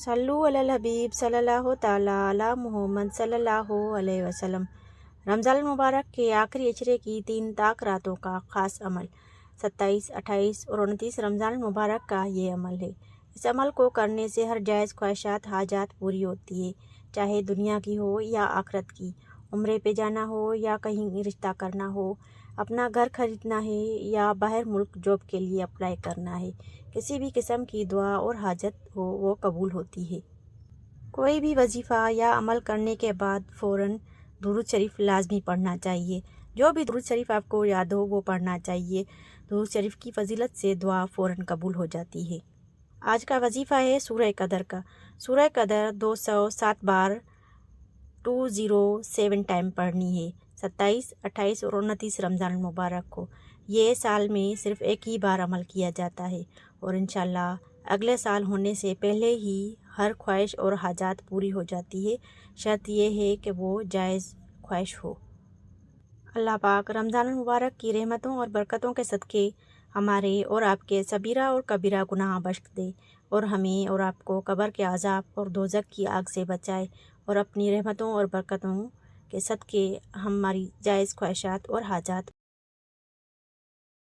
صلو علی الحبیب صلی اللہ تعالیٰ علی محمد صلی اللہ علیہ وسلم۔ رمضان المبارک کے آخری عشرے کی 3 طاق راتوں کا خاص عمل 27، 28 اور 29 رمضان المبارک کا یہ عمل ہے۔ اس عمل کو کرنے سے ہر جائز خواہشات حاجات پوری ہوتی ہے، چاہے دنیا کی ہو یا آخرت کی۔ عمرے پہ جانا ہو یا کہیں رشتہ کرنا ہو، اپنا گھر خریدنا ہے یا باہر ملک جاب کے لیے اپلائی کرنا ہے، کسی بھی قسم کی دعا اور حاجت ہو وہ قبول ہوتی ہے۔ کوئی بھی وظیفہ یا عمل کرنے کے بعد فوراً درود شریف لازمی پڑھنا چاہیے۔ جو بھی درود شریف آپ کو یاد ہو وہ پڑھنا چاہیے۔ درود شریف کی فضیلت سے دعا فوراً قبول ہو جاتی ہے۔ آج کا وظیفہ ہے سورہ قدر کا۔ سورہ قدر 207 بار 207 ٹائم پڑھنی ہے، 27، 28 اور 29 رمضان المبارک کو۔ یہ سال میں صرف ایک ہی بار عمل کیا جاتا ہے اور انشاءاللہ اگلے سال ہونے سے پہلے ہی ہر خواہش اور حاجات پوری ہو جاتی ہے، شرط یہ ہے کہ وہ جائز خواہش ہو۔ اللہ پاک رمضان المبارک کی رحمتوں اور برکتوں کے صدقے ہمارے اور آپ کے صغیرہ اور کبیرہ گناہ بخش دے اور ہمیں اور آپ کو قبر کے عذاب اور دوزخ کی آگ سے بچائے، اور اپنی رحمتوں اور برکتوں کے صدقے ہماری جائز خواہشات اور حاجات